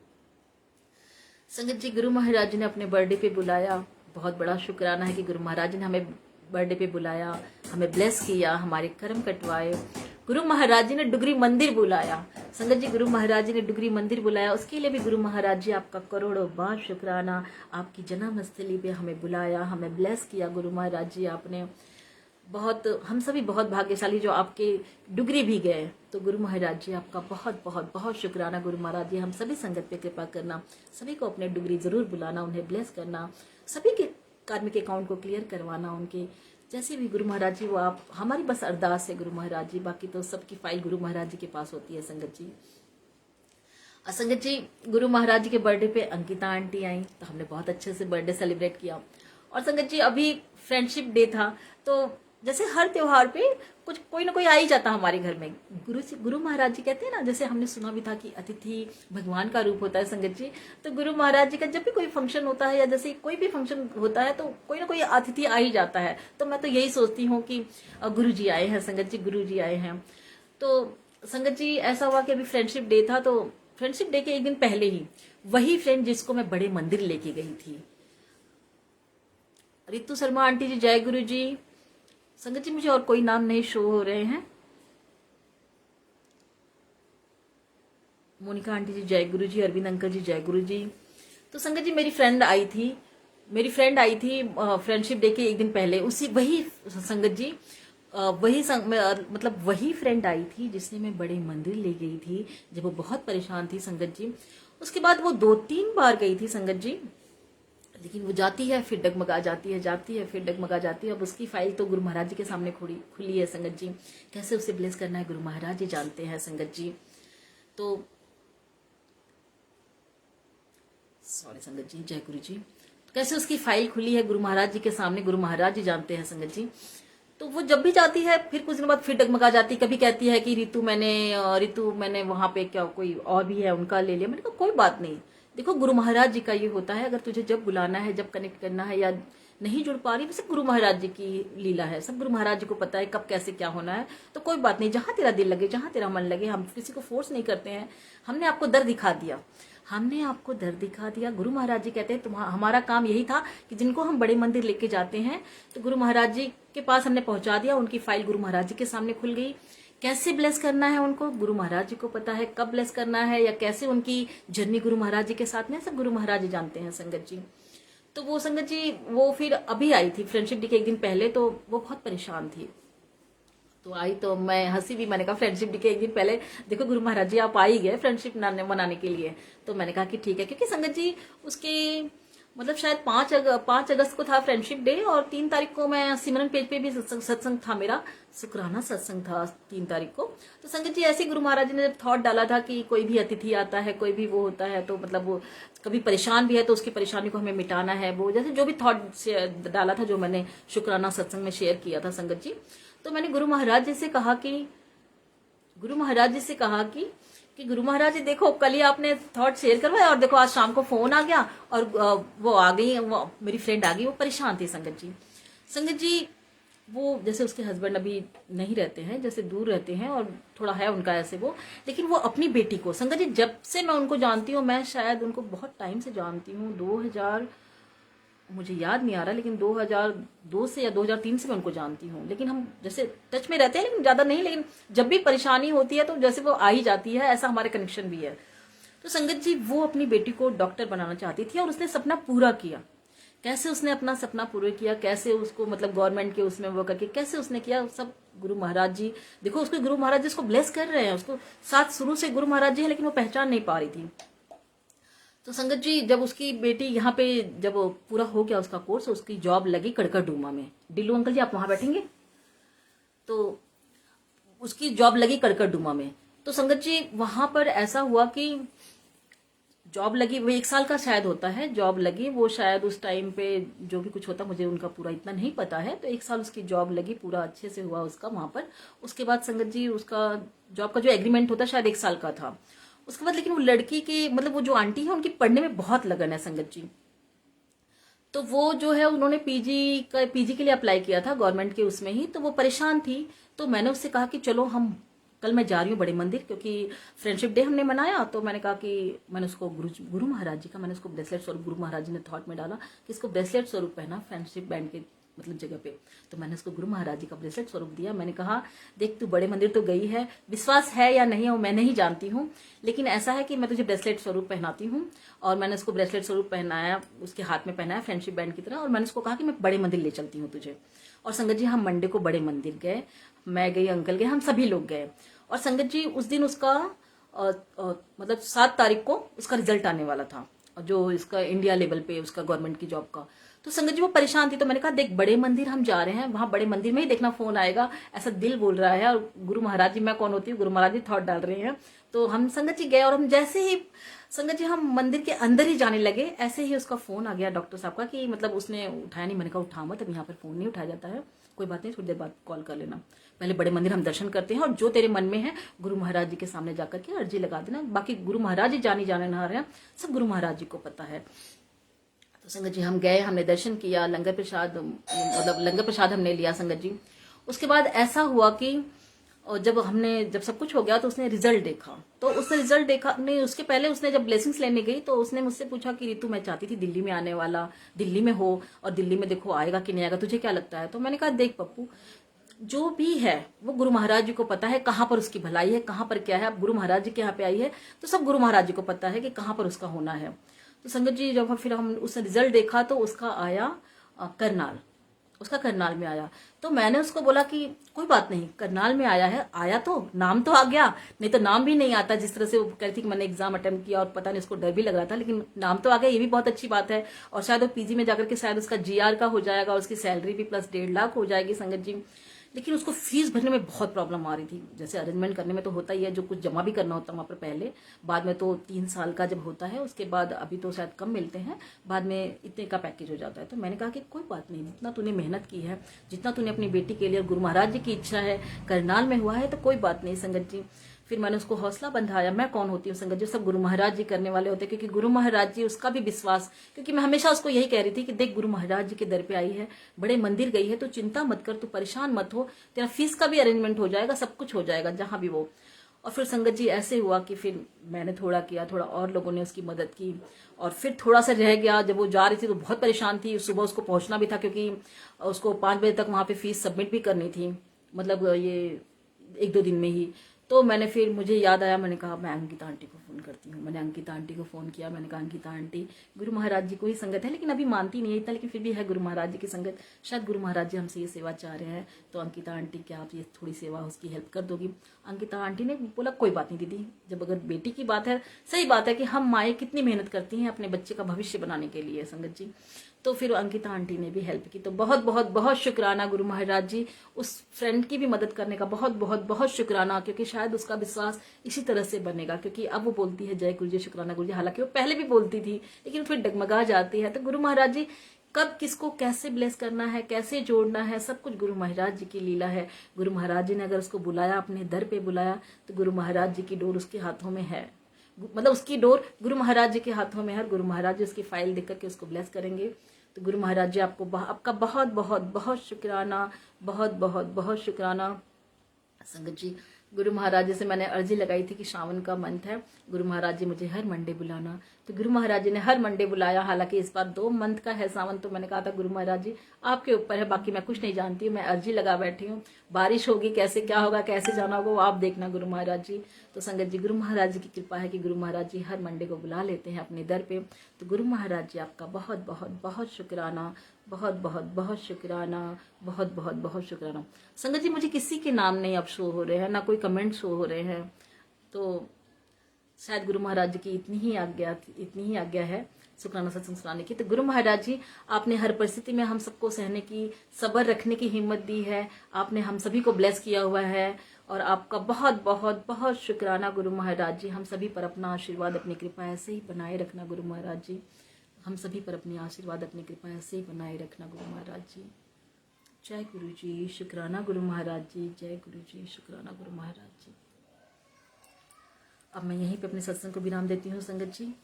संगत जी। गुरु महाराज जी ने अपने बर्थडे पे बुलाया, बहुत बड़ा शुक्राना है कि गुरु महाराज ने हमें बर्थडे पे बुलाया, हमें ब्लेस किया, हमारे कर्म कटवाए। गुरु महाराज जी ने डुगरी मंदिर बुलाया। संगत जी, गुरु महाराज जी ने डुगरी मंदिर बुलाया, उसके लिए भी गुरु महाराज जी आपका करोड़ों बार शुक्राना। आपकी जन्मस्थली पे हमें बुलाया, हमें ब्लेस किया गुरु महाराज जी आपने। बहुत, हम सभी बहुत भाग्यशाली जो आपके डुगरी भी गए। तो गुरु महाराज जी आपका बहुत बहुत बहुत शुक्राना। गुरु महाराज जी हम सभी संगत पे कृपा करना, सभी को अपने डुगरी जरूर बुलाना, उन्हें ब्लेस करना, सभी के कार्मिक अकाउंट को क्लियर करवाना उनके। जैसे भी गुरु महाराज जी वो आप, हमारी बस अरदास है गुरु महाराज जी, बाकी तो सबकी फाइल गुरु महाराज जी के पास होती है संगत जी। संगत जी, गुरु महाराज जी के बर्थडे पे अंकिता आंटी आई, तो हमने बहुत अच्छे से बर्थडे सेलिब्रेट किया। और संगत जी अभी फ्रेंडशिप डे था, तो जैसे हर त्योहार पे कुछ कोई ना कोई आ ही जाता हमारे घर में। गुरु महाराज जी कहते हैं ना, जैसे हमने सुना भी था कि अतिथि भगवान का रूप होता है संगत जी। तो गुरु महाराज जी का जब भी कोई फंक्शन होता है या जैसे कोई भी फंक्शन होता है, तो कोई ना कोई अतिथि आ ही जाता है। तो मैं तो यही सोचती हूँ कि गुरु जी आए हैं संगत जी, गुरु जी आए हैं। तो संगत जी ऐसा हुआ कि अभी फ्रेंडशिप डे था, तो फ्रेंडशिप डे के एक दिन पहले ही वही फ्रेंड जिसको मैं बड़े मंदिर लेके गई थी, रितु शर्मा आंटी जी, जय गुरु जी। संगत जी मुझे और कोई नाम नहीं शो हो रहे हैं। मोनिका आंटी जी, जय गुरु जी। अरविंद अंकल जी, जय गुरु जी। तो संगत जी मेरी फ्रेंड आई थी फ्रेंडशिप डे के एक दिन पहले। वही संगत जी मतलब वही फ्रेंड आई थी जिसने मैं बड़े मंदिर ले गई थी जब वो बहुत परेशान थी संगत जी। उसके बाद वो 2-3 बार गई थी संगत जी, लेकिन वो जाती है फिर डगमगा जाती है, जाती है फिर डगमगा जाती है। अब उसकी फाइल तो गुरु महाराज जी के सामने खुली है संगत जी। कैसे उसे ब्लेस करना है गुरु महाराज जी जानते हैं संगत जी। तो सॉरी संगत जी, जय गुरु जी। कैसे उसकी फाइल खुली है गुरु महाराज जी के सामने, गुरु महाराज जी जानते हैं संगत जी। तो वो जब भी जाती है फिर कुछ दिनों बाद फिर डगमगा जाती। कभी कहती है कि रितु मैंने वहां पे क्या कोई और भी है उनका ले लिया। मैंने कहा कोई बात नहीं, देखो गुरु महाराज जी का ये होता है, अगर तुझे जब बुलाना है, जब कनेक्ट करना है या नहीं जुड़ पा रही, वैसे गुरु महाराज जी की लीला है, सब गुरु महाराज जी को पता है कब कैसे क्या होना है। तो कोई बात नहीं, जहां तेरा दिल लगे, जहां तेरा मन लगे, हम किसी को फोर्स नहीं करते हैं। हमने आपको दर दिखा दिया, गुरु महाराज जी कहते हैं हमारा काम यही था कि जिनको हम बड़े मंदिर लेके जाते हैं तो गुरु महाराज जी के पास हमने पहुंचा दिया। उनकी फाइल गुरु महाराज जी के सामने खुल गई। कैसे ब्लेस करना है उनको गुरु महाराज जी को पता है, कब ब्लेस करना है या कैसे उनकी जर्नी गुरु महाराज जी के साथ में, सब गुरु महाराज जी जानते हैं संगत जी। तो वो संगत जी वो फिर अभी आई थी फ्रेंडशिप डे के एक दिन पहले, तो वो बहुत परेशान थी। तो आई तो मैं हंसी भी, मैंने कहा फ्रेंडशिप डे के एक दिन पहले देखो गुरु महाराज जी आप आ ही गए फ्रेंडशिप मनाने के लिए। तो मैंने कहा कि ठीक है, क्योंकि संगत जी उसके मतलब शायद 5 अगस्त को था फ्रेंडशिप डे और 3 तारीख को मैं सिमरन पेज पे भी सत्संग था, मेरा शुक्राना सत्संग था 3 तारीख को। तो संगत जी ऐसे गुरु महाराज जी ने जब थॉट डाला था कि कोई भी अतिथि आता है, कोई भी वो होता है, तो मतलब वो कभी परेशान भी है तो उसकी परेशानी को हमें मिटाना है, वो जैसे जो भी थॉट डाला था, जो मैंने शुक्राना सत्संग में शेयर किया था संगत जी। तो मैंने गुरु महाराज जी से कहा कि गुरु महाराज जी देखो कल ही आपने थॉट शेयर करवाया और देखो आज शाम को फोन आ गया और वो आ गई, वो मेरी फ्रेंड आ गई, वो परेशान थी संगत जी। वो जैसे उसके हस्बैंड अभी नहीं रहते हैं, जैसे दूर रहते हैं और थोड़ा है उनका ऐसे वो, लेकिन वो अपनी बेटी को संगत जी जब से मैं उनको जानती हूँ, मैं शायद उनको बहुत टाइम से जानती हूँ, 2000 मुझे याद नहीं आ रहा, लेकिन 2002 से या 2003 से मैं उनको जानती हूँ। लेकिन हम जैसे टच में रहते हैं लेकिन ज्यादा नहीं, लेकिन जब भी परेशानी होती है तो जैसे वो आ ही जाती है, ऐसा हमारे कनेक्शन भी है। तो संगत जी वो अपनी बेटी को डॉक्टर बनाना चाहती थी और उसने सपना पूरा किया। कैसे उसने अपना सपना पूरा किया, कैसे उसको मतलब गवर्नमेंट के उसमें वो करके कैसे उसने किया, सब गुरु महाराज जी देखो, उसको गुरु महाराज जी उसको ब्लेस कर रहे हैं, उसको साथ शुरू से गुरु महाराज जी है, लेकिन वो पहचान नहीं पा रही थी। तो संगत जी जब उसकी बेटी यहाँ पे जब पूरा हो गया उसका कोर्स, उसकी जॉब लगी कड़कड़डूमा में। डिल्लू अंकल जी आप वहां बैठेंगे, तो उसकी जॉब लगी कड़कड़डूमा में। तो संगत जी वहां पर ऐसा हुआ कि जॉब लगी, वो 1 साल का शायद होता है, जॉब लगी वो शायद उस टाइम पे जो भी कुछ होता, मुझे उनका पूरा इतना नहीं पता है। तो 1 साल उसकी जॉब लगी, पूरा अच्छे से हुआ उसका वहां पर। उसके बाद संगत जी उसका जॉब का जो एग्रीमेंट होता शायद 1 साल का था। उसके बाद लेकिन वो लड़की की मतलब वो जो आंटी है उनकी पढ़ने में बहुत लगन है संगत जी। तो वो जो है उन्होंने पीजी के लिए अप्लाई किया था गवर्नमेंट के उसमें ही, तो वो परेशान थी। तो मैंने उससे कहा कि चलो हम कल मैं जा रही हूँ बड़े मंदिर, क्योंकि फ्रेंडशिप डे हमने मनाया। तो मैंने कहा कि मैंने उसको गुरु महाराज जी का मैंने उसको ब्रेसलेट स्वरूप, गुरु महाराज जी ने थॉट में डाला कि इसको ब्रेसलेट स्वरूप पहना फ्रेंडशिप बैंड के मतलब जगह पे। तो मैंने उसको गुरु महाराज जी का ब्रेसलेट स्वरूप दिया। मैंने कहा देख तू बड़े मंदिर तो गई है, विश्वास है या नहीं है वो मैं नहीं जानती हूँ, लेकिन ऐसा है कि मैं तुझे ब्रेसलेट स्वरूप पहनाती हूँ। और मैंने उसको ब्रेसलेट स्वरूप पहनाया, उसके हाथ में पहनाया फ्रेंडशिप बैंड की तरह, और मैंने उसको कहा कि मैं बड़े मंदिर ले चलती हूँ तुझे। और संगत जी हम मंडे को बड़े मंदिर गए, मैं गई, अंकल गए, हम सभी लोग गए। और संगत जी उस दिन उसका मतलब 7 तारीख को उसका रिजल्ट आने वाला था, जो इसका इंडिया लेवल पे उसका गवर्नमेंट की जॉब का। तो संगत जी वो परेशान थी, तो मैंने कहा देख बड़े मंदिर हम जा रहे हैं, वहां बड़े मंदिर में ही देखना फोन आएगा, ऐसा दिल बोल रहा है। और गुरु महाराज जी, मैं कौन होती हूँ, गुरु महाराज जी थॉट डाल रहे हैं। तो हम संगत जी गए, और हम जैसे ही संगत जी हम मंदिर के अंदर ही जाने लगे, ऐसे ही उसका फोन आ गया डॉक्टर साहब का, कि मतलब उसने उठाया नहीं। मैंने कहा उठा मत, अब यहाँ पर फोन नहीं उठाया जाता है, कोई बात नहीं, थोड़ी देर बाद कॉल कर लेना, पहले बड़े मंदिर हम दर्शन करते हैं, और जो तेरे मन में है गुरु महाराज जी के सामने जाकर के अर्जी लगा देना, बाकी गुरु महाराज जी जाने ना रहे हैं, सब गुरु महाराज जी को पता है। तो संगत जी हम गए, हमने दर्शन किया, लंगर प्रसाद मतलब लंगर प्रसाद हमने लिया संगत जी। उसके बाद ऐसा हुआ कि और जब सब कुछ हो गया तो उसने रिजल्ट देखा, तो उसने रिजल्ट देखा नहीं, उसके पहले उसने जब ब्लेसिंग्स लेने गई तो उसने मुझसे पूछा कि रितु मैं चाहती थी दिल्ली में आने वाला, दिल्ली में हो, और दिल्ली में देखो आएगा कि नहीं आएगा, तुझे क्या लगता है। तो मैंने कहा देख पप्पू, जो भी है वो गुरु महाराज जी को पता है कहाँ पर उसकी भलाई है, कहाँ पर क्या है। अब गुरु महाराज जी के यहाँ पे आई है तो सब गुरु महाराज जी को पता है कि कहाँ पर उसका होना है। तो संगत जी जब फिर हम उसने रिजल्ट देखा तो उसका आया करनाल, उसका करनाल में आया। तो मैंने उसको बोला कि कोई बात नहीं, करनाल में आया है, आया तो नाम तो आ गया, नहीं तो नाम भी नहीं आता। जिस तरह से वो कहती थी कि मैंने एग्जाम अटेम्प्ट किया और पता नहीं, उसको डर भी लग रहा था, लेकिन नाम तो आ गया, ये भी बहुत अच्छी बात है। और शायद वो पीजी में जाकर के शायद उसका जीआर का हो जाएगा, और उसकी सैलरी भी प्लस 1.5 लाख हो जाएगी संगत जी। लेकिन उसको फीस भरने में बहुत प्रॉब्लम आ रही थी। जैसे अरेंजमेंट करने में तो होता ही है, जो कुछ जमा भी करना होता है वहाँ पर पहले, बाद में तो 3 साल का जब होता है उसके बाद, अभी तो शायद कम मिलते हैं, बाद में इतने का पैकेज हो जाता है। तो मैंने कहा कि कोई बात नहीं, जितना तूने मेहनत की है, जितना तूने अपनी बेटी के लिए, गुरु महाराज जी की इच्छा है, करनाल में हुआ है, तो कोई बात नहीं संगत जी। फिर मैंने उसको हौसला बंधाया। मैं कौन होती हूँ संगत जी, सब गुरु महाराज जी करने वाले होते हैं, क्योंकि गुरु महाराज जी उसका भी विश्वास, क्योंकि मैं हमेशा उसको यही कह रही थी कि देख गुरु महाराज जी के दर पे आई है, बड़े मंदिर गई है, तो चिंता मत कर, तू परेशान मत हो, तेरा फीस का भी अरेंजमेंट हो जाएगा, सब कुछ हो जाएगा जहां भी वो। और फिर संगत जी ऐसे हुआ कि फिर मैंने थोड़ा किया, थोड़ा और लोगों ने उसकी मदद की, और फिर थोड़ा सा रह गया। जब वो जा रही थी तो बहुत परेशान थी, सुबह उसको पहुंचना भी था, क्योंकि उसको 5 बजे तक वहां पे फीस सबमिट भी करनी थी, मतलब ये 1-2 दिन में ही। तो मैंने फिर, मुझे याद आया, मैंने कहा मैं अंकिता आंटी को फोन करती हूँ। मैंने अंकिता आंटी को फोन किया, मैंने कहा अंकिता आंटी, गुरु महाराज जी को ही संगत है, लेकिन अभी मानती नहीं है इतना, लेकिन फिर भी है गुरु महाराज जी की संगत, शायद गुरु महाराज जी हमसे ये सेवा चाह रहे हैं, तो अंकिता आंटी क्या आप ये थोड़ी सेवा उसकी हेल्प कर दोगी। अंकिता आंटी ने बोला कोई बात नहीं दीदी, जब अगर बेटी की बात है, सही बात है कि हम माएँ कितनी मेहनत करती हैं अपने बच्चे का भविष्य बनाने के लिए संगत जी। तो फिर अंकिता आंटी ने भी हेल्प की। तो बहुत बहुत बहुत शुक्राना गुरु महाराज जी, उस फ्रेंड की भी मदद करने का बहुत बहुत बहुत शुक्राना, क्योंकि शायद उसका विश्वास इसी तरह से बनेगा। क्योंकि अब वो बोलती है जय गुरु जी, शुक्राना गुरु जी, हालांकि वो पहले भी बोलती थी लेकिन फिर डगमगा जाती है। तो गुरु महाराज जी कब किसको कैसे ब्लेस करना है, कैसे जोड़ना है, सब कुछ गुरु महाराज जी की लीला है। गुरु महाराज जी ने अगर उसको बुलाया, अपने दर पे बुलाया, तो गुरु महाराज जी की डोर उसके हाथों में है, मतलब उसकी डोर गुरु महाराज जी के हाथों में है। गुरु महाराज जी उसकी फाइल देख करके उसको ब्लेस करेंगे। तो गुरु महाराज जी आपका बहुत बहुत बहुत शुक्राना, बहुत बहुत बहुत शुक्राना संगत जी। गुरु महाराज जी से मैंने अर्जी लगाई थी कि श्रावण का मंथ है, गुरु महाराज जी मुझे हर मंडे बुलाना। तो गुरु महाराज जी ने हर मंडे बुलाया। हालांकि इस बार 2 मंथ का है सावन, तो मैंने कहा था गुरु महाराज जी आपके ऊपर है, बाकी मैं कुछ नहीं जानती हूँ, मैं अर्जी लगा बैठी हूँ, बारिश होगी, कैसे क्या होगा, कैसे जाना होगा, वो आप देखना गुरु महाराज जी। तो संगत जी गुरु महाराज जी की कृपा है कि गुरु महाराज जी हर मंडे को बुला लेते हैं अपने दर पे। तो गुरु महाराज जी आपका बहुत बहुत बहुत शुक्राना, बहुत बहुत बहुत शुक्राना, बहुत बहुत बहुत शुक्राना संगत जी। मुझे किसी के नाम नहीं अब शो हो रहे हैं, ना कोई कमेंट शो हो रहे हैं, तो शायद गुरु महाराज जी की इतनी ही आज्ञा है शुक्राना सत्संग सुनाने की। तो गुरु महाराज जी आपने हर परिस्थिति में हम सबको सहने की, सब्र रखने की हिम्मत दी है, आपने हम सभी को ब्लेस किया हुआ है, और आपका बहुत बहुत बहुत शुक्राना गुरु महाराज जी। हम सभी पर अपना आशीर्वाद, अपनी कृपा ऐसे ही बनाए रखना गुरु महाराज जी, हम सभी पर अपनी आशीर्वाद, अपनी कृपा ऐसे ही बनाए रखना गुरु महाराज जी। जय गुरु जी, शुक्राना गुरु महाराज जी, जय गुरु जी, शुक्राना गुरु महाराज जी। अब मैं यहीं पे अपने सत्संग को विराम देती हूँ संगत जी।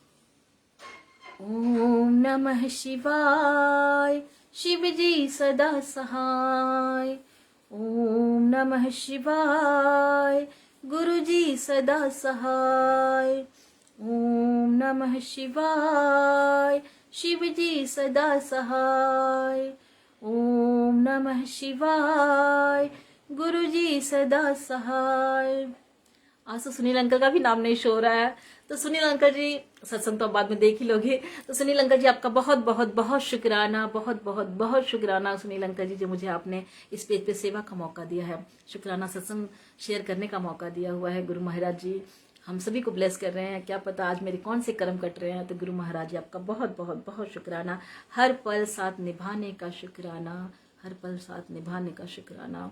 ओम नमः शिवाय, शिव जी सदा सहाय। ओम नमः शिवाय, गुरु जी सदा सहाय। ओम नमः शिवाय, शिव जी सदा सहाय। ओम नमः शिवाय। गुरु जी सदा सहाय। आज तो सुनील अंकल का भी नाम नहीं शो रहा है, तो सुनील अंकल जी, सत्संग तो बाद में देख ही लोगे, तो सुनील अंकल जी आपका बहुत बहुत बहुत शुक्राना, बहुत बहुत बहुत शुक्राना सुनील अंकल जी, जो मुझे आपने इस पेज पे सेवा का मौका दिया है, शुक्राना सत्संग शेयर करने का मौका दिया हुआ है। गुरु महाराज जी हम सभी को ब्लेस कर रहे हैं, क्या पता आज मेरे कौन से कर्म कट रहे हैं, तो गुरु महाराज जी आपका बहुत बहुत बहुत शुक्राना। हर पल साथ निभाने का शुक्राना, हर पल साथ निभाने का शुक्राना।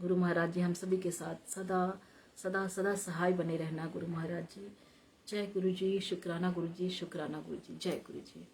गुरु महाराज जी हम सभी के साथ सदा सदा सदा सहाय बने रहना। गुरु महाराज जी जय गुरु जी, शुक्राना गुरु जी, शुक्राना गुरु जी, जय गुरु जी।